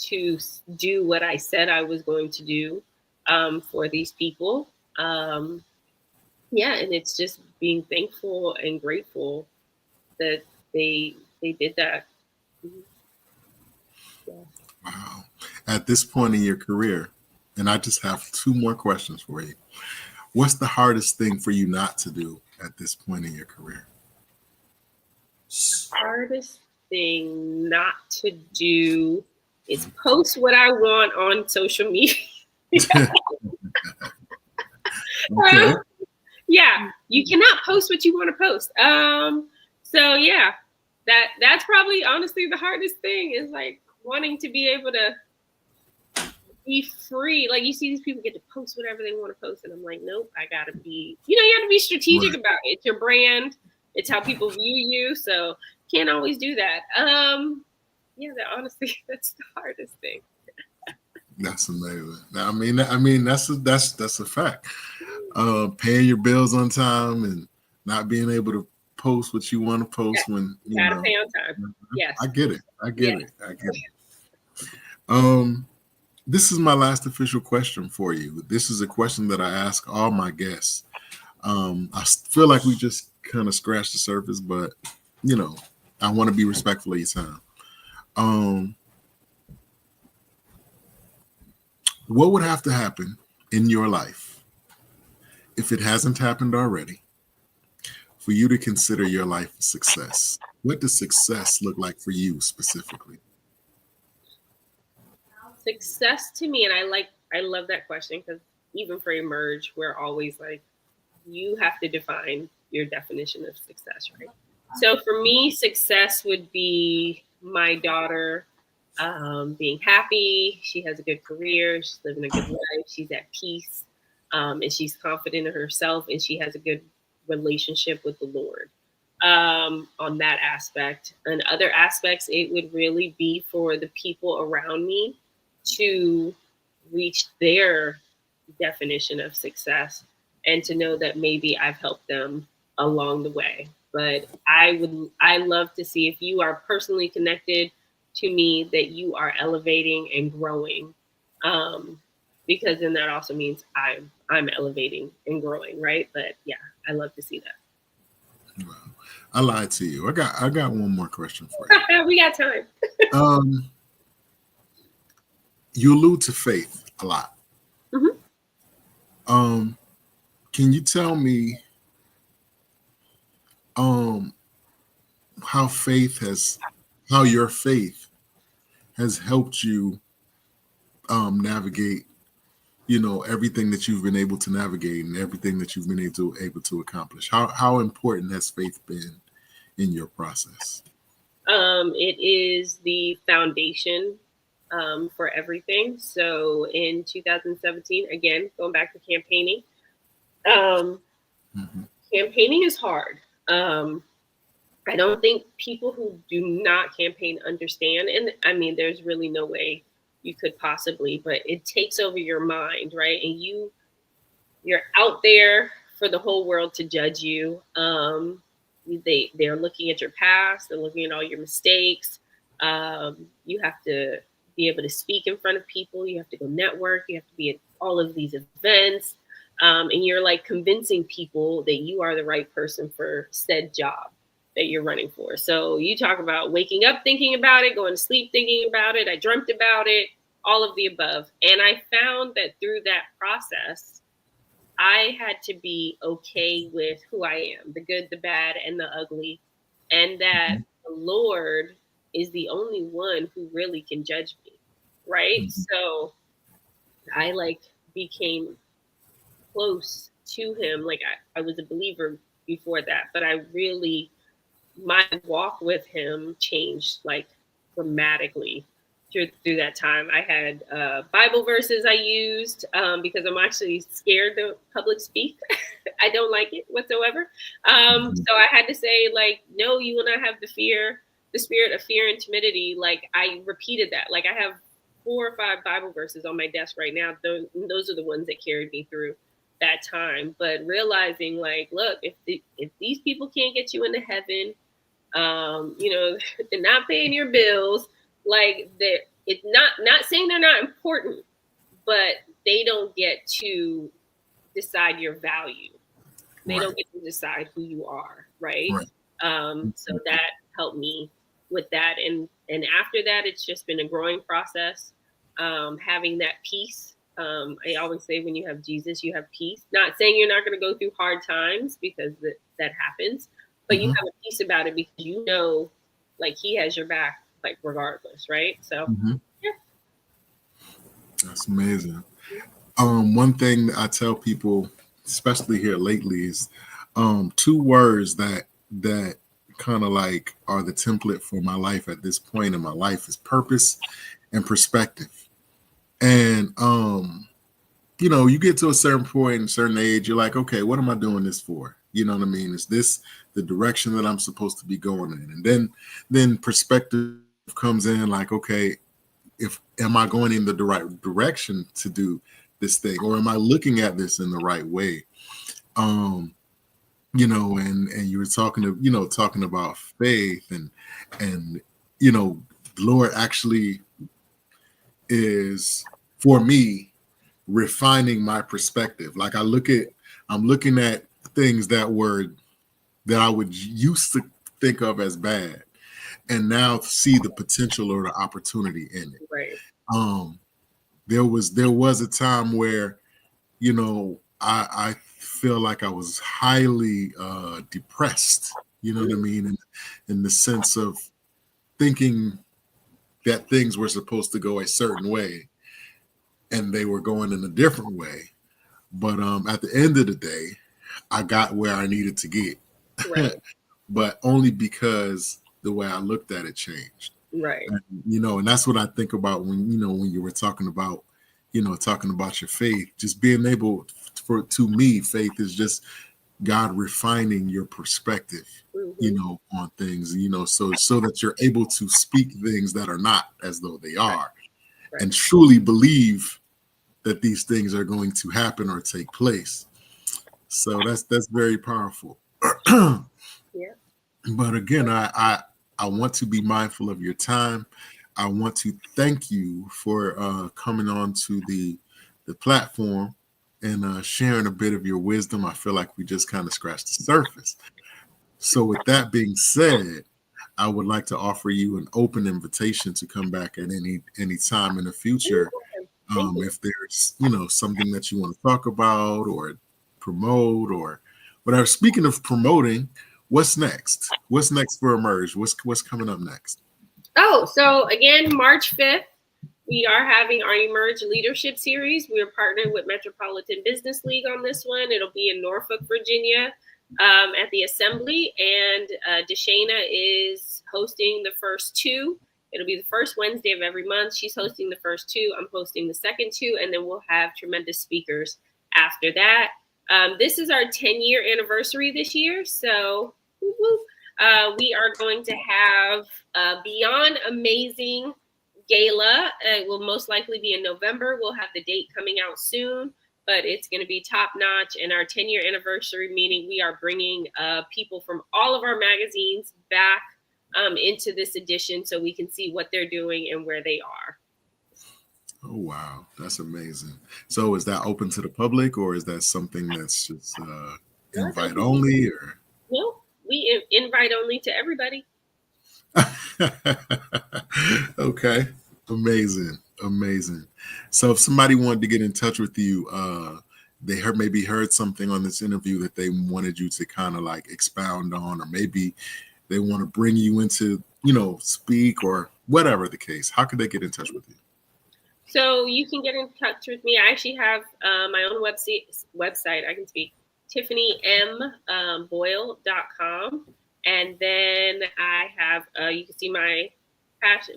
to do what I said I was going to do, for these people. Um, yeah, and it's just being thankful and grateful that they did that. Mhm. Yeah. Wow. At this point in your career, and I just have two more questions for you. What's the hardest thing for you not to do at this point in your career? Hardest thing not to do is post what I want on social media. Okay. Yeah, you cannot post what you want to post. So yeah, that's probably honestly the hardest thing is like wanting to be able to be free. Like you see these people get to post whatever they want to post, and I'm like, nope, I gotta be. You have to be strategic Right. about it. It's your brand. It's how people view you. So can't always do that. Yeah, honestly, that's the hardest thing. That's amazing. I mean, that's a fact. Paying your bills on time and not being able to post what you want to Yeah, post when you gotta pay on time. Yes. I get it. I get Yeah. it. I get it. Um, this is my last official question for you. This is a question that I ask all my guests. I feel like we just kind of scratched the surface, but you know, I want to be respectful of your time. Um, what would have to happen in your life if it hasn't happened already for you to consider your life a success? What does success look like for you specifically? Success to me, and I love that question because even for Emerge, we're always like, you have to define your definition of success, right? So for me, success would be my daughter being happy. She has a good career. She's living a good life. She's at peace, and she's confident in herself, and she has a good relationship with the Lord. On that aspect, and other aspects, it would really be for the people around me to reach their definition of success and to know that maybe I've helped them along the way. But I love to see if you are personally connected to me that you are elevating and growing. Because then that also means I'm elevating and growing, right? But yeah, I love to see that. Well, I lied to you. I got one more question for you. We got time. Um, you allude to faith a lot. Mm-hmm. Um, can you tell me um how how your faith has helped you navigate, everything that you've been able to navigate and everything that you've been able to accomplish? How important has faith been in your process? It is the foundation for everything. So in 2017, again, going back to campaigning, um, Mm-hmm. campaigning is hard. Um, I don't think people who do not campaign understand. And I mean, there's really no way you could possibly, but it takes over your mind, right? And you're out there for the whole world to judge you. They're looking at your past, they're looking at all your mistakes. You have to be able to speak in front of people. You have to go network. You have to be at all of these events, and you're like convincing people that you are the right person for said job that you're running for. So you talk about waking up thinking about it, going to sleep thinking about it. I dreamt about it, all of the above, and I found that through that process I had to be okay with who I am, the good, the bad, and the ugly, and that the Lord is the only one who really can judge me, right? Mm-hmm. So I like became close to him. Like I was a believer before that, but I really my walk with him changed like dramatically through that time. I had Bible verses I used because I'm actually scared to public speak. I don't like it whatsoever. So I had to say like, no, you will not have the spirit of fear and timidity. Like I repeated that. Like I have 4 or 5 Bible verses on my desk right now. Those are the ones that carried me through that time. But realizing like, look, if these people can't get you into heaven, they're not paying your bills, like that. It's not saying they're not important, but they don't get to decide your value. They Right. don't get to decide who you are, right? Right. So that helped me with that, and And after that, it's just been a growing process, having that peace. I always say when you have Jesus, you have peace. Not saying you're not going to go through hard times, because that happens, but you have a peace about it because you know, like, he has your back, like, regardless, right? So, yeah. That's amazing. One thing that I tell people, especially here lately, is two words that kind of like are the template for my life at this point in my life is purpose and perspective. And you get to a certain point, a certain age, you're like, okay, what am I doing this for? You know what I mean? Is this the direction that I'm supposed to be going in? And then perspective comes in, like, okay, am I going in the right direction to do this thing, or am I looking at this in the right way? And you were talking about faith, and the Lord actually is, for me, refining my perspective. Like, I'm looking at things that I would used to think of as bad, and now see the potential or the opportunity in it. Right. There was a time where, I feel like I was highly depressed, you know what I mean? In the sense of thinking that things were supposed to go a certain way and they were going in a different way. But at the end of the day, I got where I needed to get. Right. But only because the way I looked at it changed. Right. And that's what I think about when you were talking about your faith. Just being able, to me, faith is just God refining your perspective, on things, so that you're able to speak things that are not as though they are, right. And truly believe that these things are going to happen or take place. So that's very powerful. Yeah. But again, I want to be mindful of your time. I want to thank you for coming on to the platform and sharing a bit of your wisdom. I feel like we just kind of scratched the surface. So with that being said, I would like to offer you an open invitation to come back at any time in the future. If there's something that you want to talk about or promote or whatever. Speaking of promoting, what's next? What's next for Emerge? What's coming up next? Oh, so again, March 5th, we are having our Emerge Leadership Series. We're partnering with Metropolitan Business League on this one. It'll be in Norfolk, Virginia, at the Assembly, and Deshana is hosting the first two. It'll be the first Wednesday of every month. She's hosting the first two. I'm hosting the second two, and then we'll have tremendous speakers after that. This is our 10-year anniversary this year, so we are going to have Beyond Amazing Gala. It will most likely be in November. We'll have the date coming out soon, but it's going to be top notch. And our 10-year anniversary, meaning we are bringing people from all of our magazines back into this edition so we can see what they're doing and where they are. Oh, wow. That's amazing. So is that open to the public, or is that something that's just invite only? Or no, we invite only to everybody. Okay. Amazing. So if somebody wanted to get in touch with you, they maybe heard something on this interview that they wanted you to kind of like expound on, or maybe they want to bring you into, speak, or whatever the case, how could they get in touch with you? So you can get in touch with me. I actually have my own website. I can speak, TiffanyMBoyle.com. And then I have, you can see my @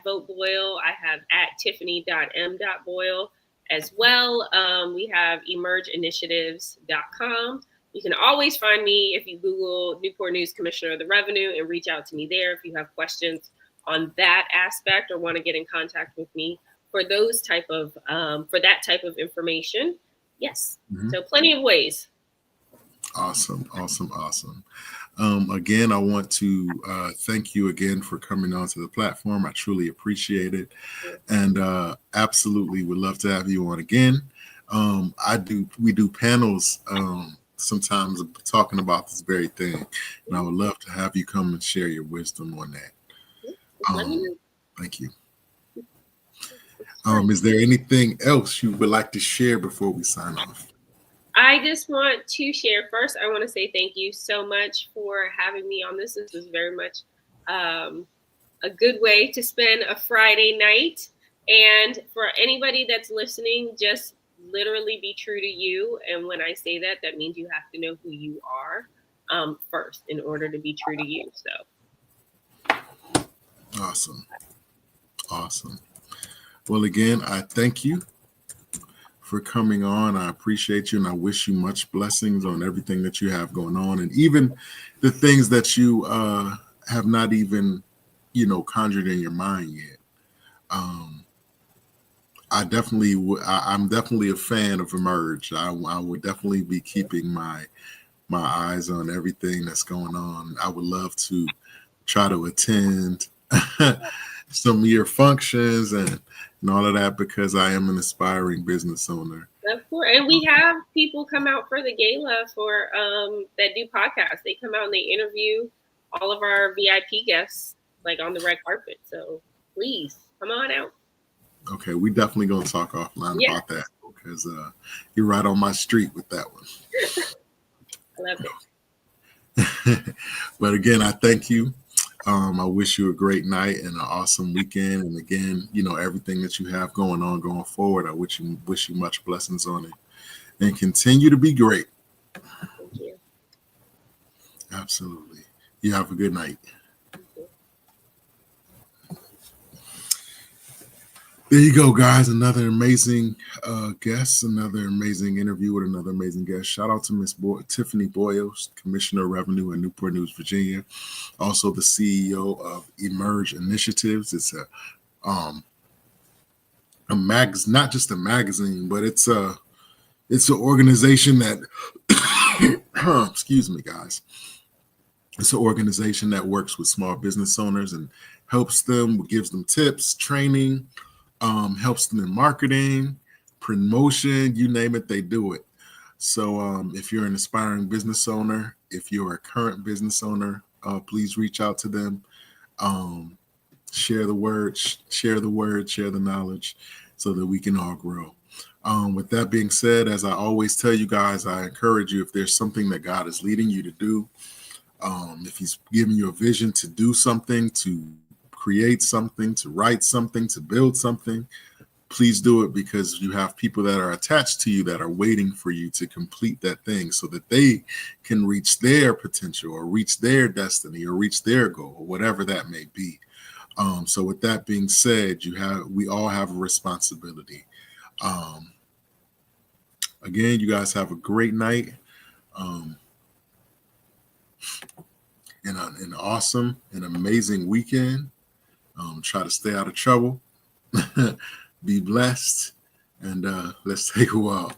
@VoteBoyle. I have @Tiffany.m.Boyle as well. We have emergeinitiatives.com. You can always find me if you Google Newport News Commissioner of the Revenue and reach out to me there if you have questions on that aspect or want to get in contact with me for those for that type of information. Yes. Mm-hmm. So plenty of ways. Awesome. Again, I want to thank you again for coming onto the platform. I truly appreciate it. And absolutely would love to have you on again. We do panels sometimes talking about this very thing. And I would love to have you come and share your wisdom on that. let me know. Thank you. Is there anything else you would like to share before we sign off? I just want to share first. I want to say thank you so much for having me on this. This was very much a good way to spend a Friday night. And for anybody that's listening, just literally be true to you. And when I say that, that means you have to know who you are first in order to be true to you. So Awesome. Well, again, I thank you for coming on. I appreciate you, and I wish you much blessings on everything that you have going on, and even the things that you have not even, conjured in your mind yet. I'm definitely a fan of Emerge. I would definitely be keeping my eyes on everything that's going on. I would love to try to attend some of your functions and all of that, because I am an aspiring business owner. Of course. And we have people come out for the gala for that do podcasts. They come out and they interview all of our VIP guests like on the red carpet. So please come on out. Okay, we definitely gonna talk offline about that, because you're right on my street with that one. I love it. But again, I thank you. I wish you a great night and an awesome weekend. And again, everything that you have going on going forward, I wish you much blessings on it, and continue to be great. Thank you. Absolutely. You have a good night. There you go, guys. Another amazing guest, another amazing interview with another amazing guest. Shout out to Miss Tiffany Boyle, Commissioner of Revenue in Newport News, Virginia. Also the CEO of Emerge Initiatives. It's a not just a magazine, but it's an organization that excuse me, guys. It's an organization that works with small business owners and helps them, gives them tips, training, helps them in marketing, promotion, you name it, they do it. So if you're an aspiring business owner, if you're a current business owner, please reach out to them. Share the word, share the knowledge, so that we can all grow. With that being said, as I always tell you guys, I encourage you, if there's something that God is leading you to do, if he's giving you a vision to do something, to create something, to write something, to build something, please do it, because you have people that are attached to you that are waiting for you to complete that thing, so that they can reach their potential or reach their destiny or reach their goal, or whatever that may be. So with that being said, we all have a responsibility. Again, you guys have a great night. And an awesome and amazing weekend. Try to stay out of trouble. Be blessed, and let's take a walk.